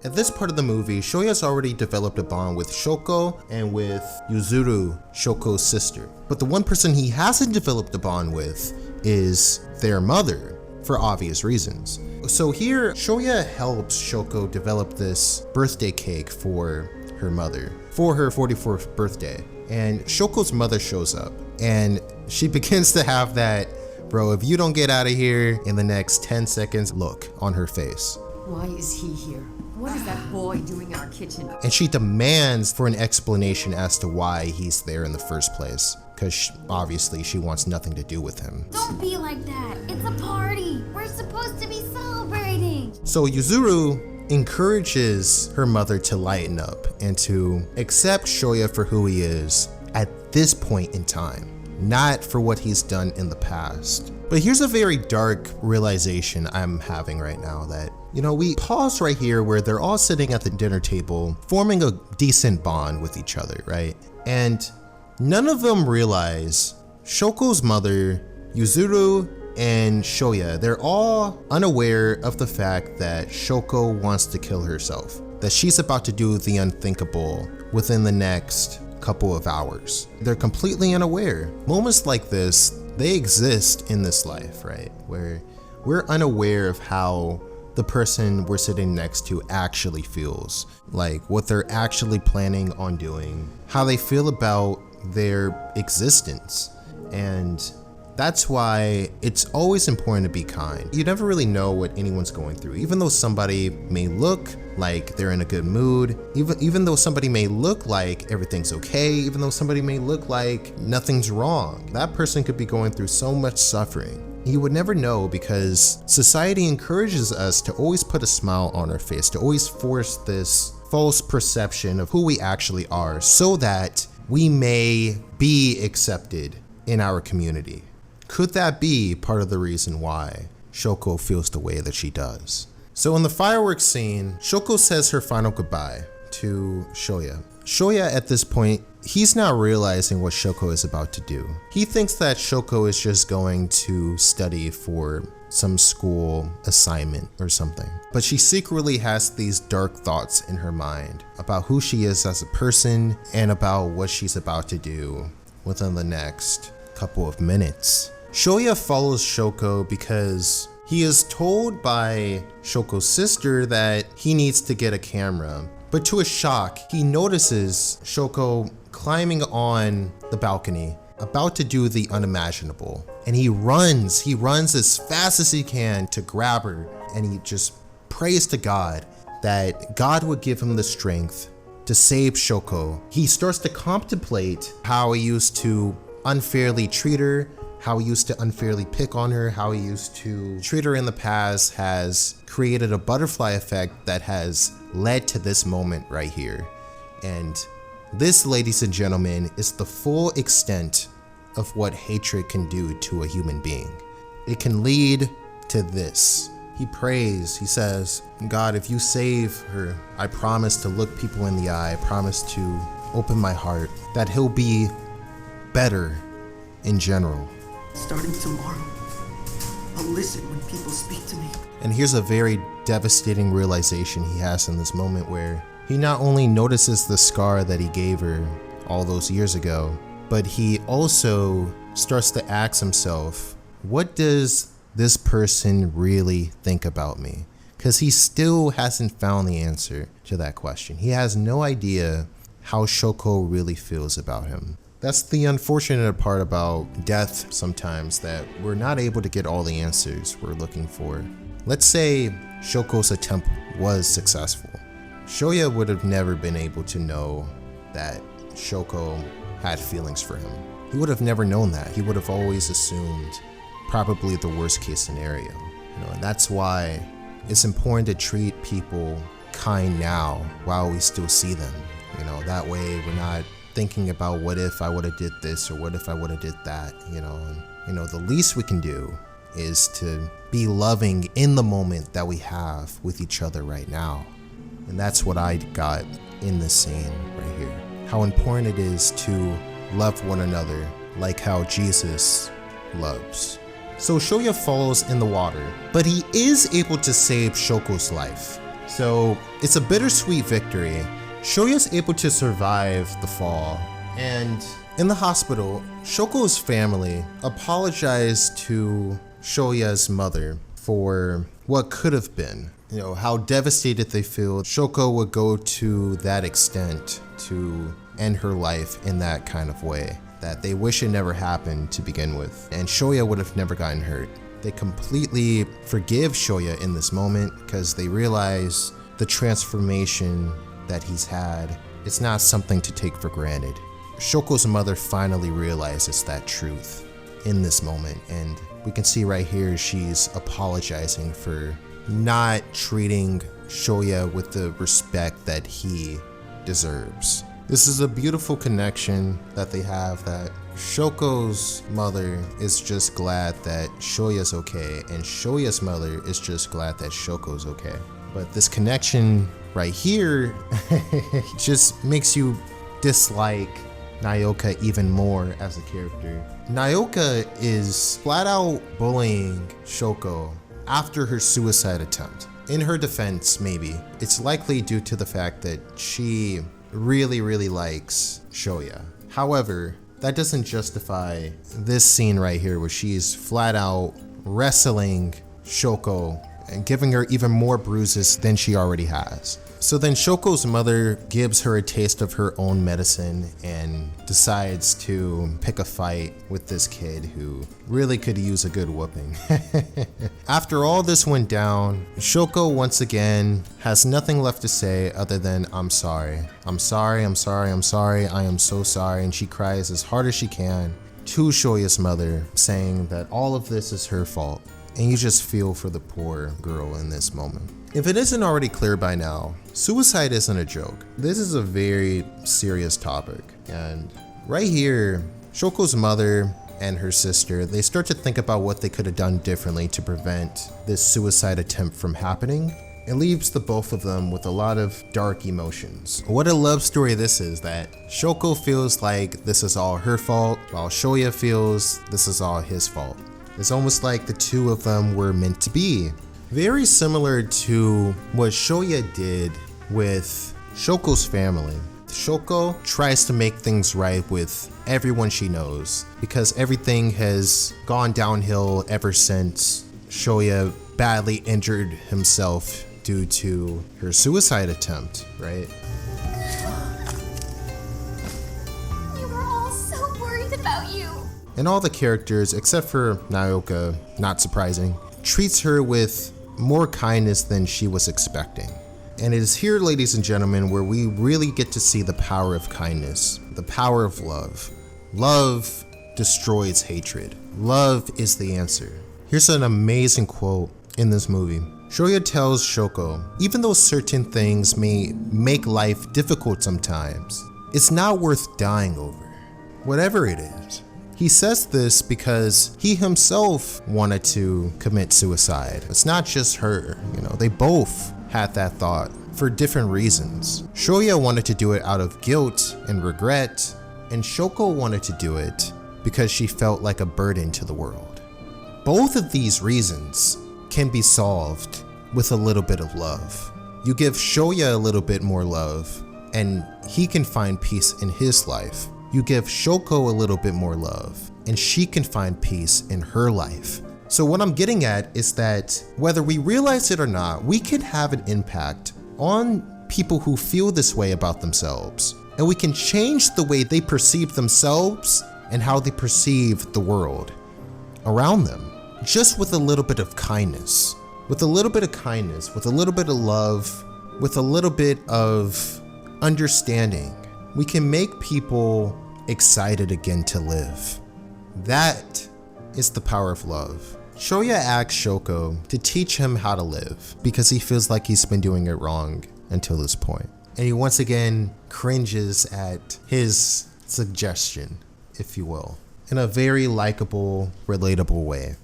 At this part of the movie, Shoya's already developed a bond with Shoko and with Yuzuru, Shoko's sister. But the one person he hasn't developed a bond with is their mother, for obvious reasons. So here, Shoya helps Shoko develop this birthday cake for her mother, for her 44th birthday. And Shoko's mother shows up, and she begins to have that, bro, if you don't get out of here in the next 10 seconds, look on her face. Why is he here? What is that boy doing in our kitchen? And she demands for an explanation as to why he's there in the first place, because obviously she wants nothing to do with him. Don't be like that. It's a party. We're supposed to be celebrating. So Yuzuru encourages her mother to lighten up and to accept Shoya for who he is at this point in time, not for what he's done in the past. But here's a very dark realization I'm having right now that, we pause right here where they're all sitting at the dinner table, forming a decent bond with each other, right? And none of them realize Shoko's mother, Yuzuru, and Shoya, they're all unaware of the fact that Shoko wants to kill herself, that she's about to do the unthinkable within the next couple of hours. They're completely unaware. Moments like this, they exist in this life, right? Where we're unaware of how the person we're sitting next to actually feels, like what they're actually planning on doing, how they feel about their existence. And that's why it's always important to be kind. You never really know what anyone's going through, even though somebody may look like they're in a good mood, even though somebody may look like everything's okay, even though somebody may look like nothing's wrong. That person could be going through so much suffering. You would never know because society encourages us to always put a smile on our face, to always force this false perception of who we actually are so that we may be accepted in our community. Could that be part of the reason why Shoko feels the way that she does? So in the fireworks scene, Shoko says her final goodbye to Shoya. Shoya at this point, he's now realizing what Shoko is about to do. He thinks that Shoko is just going to study for some school assignment or something. But she secretly has these dark thoughts in her mind about who she is as a person and about what she's about to do within the next couple of minutes. Shoya follows Shoko because he is told by Shoko's sister that he needs to get a camera. But to his shock, he notices Shoko climbing on the balcony, about to do the unimaginable. And he runs as fast as he can to grab her, and he just prays to God that God would give him the strength to save Shoko. He starts to contemplate how he used to unfairly treat her, how he used to unfairly pick on her, how he used to treat her in the past has created a butterfly effect that has led to this moment right here. And this, ladies and gentlemen, is the full extent of what hatred can do to a human being. It can lead to this. He prays, he says, God, if you save her, I promise to look people in the eye, I promise to open my heart, that he'll be better in general. Starting tomorrow, I'll listen when people speak to me. And here's a very devastating realization he has in this moment where he not only notices the scar that he gave her all those years ago, but he also starts to ask himself, what does this person really think about me? Because he still hasn't found the answer to that question. He has no idea how Shoko really feels about him. That's the unfortunate part about death sometimes, that we're not able to get all the answers we're looking for. Let's say Shoko's attempt was successful. Shoya would have never been able to know that Shoko had feelings for him. He would have never known that. He would have always assumed probably the worst case scenario. And that's why it's important to treat people kind now while we still see them. That way we're not thinking about what if I would have did this or what if I would have did that, and the least we can do is to be loving in the moment that we have with each other right now. And that's what I got in this scene right here. How important it is to love one another like how Jesus loves. So Shoya falls in the water, but he is able to save Shoko's life. So it's a bittersweet victory. Shoya's able to survive the fall, and in the hospital, Shoko's family apologized to Shoya's mother for what could have been. You know, how devastated they feel Shoko would go to that extent to end her life in that kind of way, that they wish it never happened to begin with, and Shoya would have never gotten hurt. They completely forgive Shoya in this moment because they realize the transformation that he's had. It's not something to take for granted. Shoko's mother finally realizes that truth in this moment, and we can see right here she's apologizing for not treating Shoya with the respect that he deserves. This is a beautiful connection that they have, that Shoko's mother is just glad that Shoya's okay, and Shoya's mother is just glad that Shoko's okay. But this connection right here just makes you dislike Nyoka even more as a character. Nyoka is flat out bullying Shoko after her suicide attempt. In her defense, maybe, it's likely due to the fact that she really likes Shoya. However, that doesn't justify this scene right here where she's flat out wrestling Shoko and giving her even more bruises than she already has. So then Shoko's mother gives her a taste of her own medicine and decides to pick a fight with this kid who really could use a good whooping. After all this went down, Shoko once again has nothing left to say other than I'm sorry. I'm sorry, I'm sorry, I'm sorry, I am so sorry, and she cries as hard as she can to Shoya's mother, saying that all of this is her fault. And you just feel for the poor girl in this moment. If it isn't already clear by now, suicide isn't a joke. This is a very serious topic. And right here, Shoko's mother and her sister, they start to think about what they could have done differently to prevent this suicide attempt from happening. It leaves the both of them with a lot of dark emotions. What a love story this is, that Shoko feels like this is all her fault, while Shoya feels this is all his fault. It's almost like the two of them were meant to be. Very similar to what Shoya did with Shoko's family. Shoko tries to make things right with everyone she knows because everything has gone downhill ever since Shoya badly injured himself due to her suicide attempt, right? We were all so worried about you. And all the characters, except for Nyoka, not surprising, treats her with more kindness than she was expecting. And it is here, ladies and gentlemen, where we really get to see the power of kindness, the power of love. Love destroys hatred. Love is the answer. Here's an amazing quote in this movie. Shoya tells Shoko, even though certain things may make life difficult sometimes, it's not worth dying over, whatever it is. He says this because he himself wanted to commit suicide. It's not just her, they both had that thought for different reasons. Shoya wanted to do it out of guilt and regret, and Shoko wanted to do it because she felt like a burden to the world. Both of these reasons can be solved with a little bit of love. You give Shoya a little bit more love, and he can find peace in his life. You give Shoko a little bit more love, and she can find peace in her life. So what I'm getting at is that whether we realize it or not, we can have an impact on people who feel this way about themselves, and we can change the way they perceive themselves and how they perceive the world around them, just with a little bit of kindness. With a little bit of kindness, with a little bit of love, with a little bit of understanding, we can make people excited again to live. That is the power of love. Shoya asks Shoko to teach him how to live because he feels like he's been doing it wrong until this point. And he once again cringes at his suggestion, if you will, in a very likable, relatable way.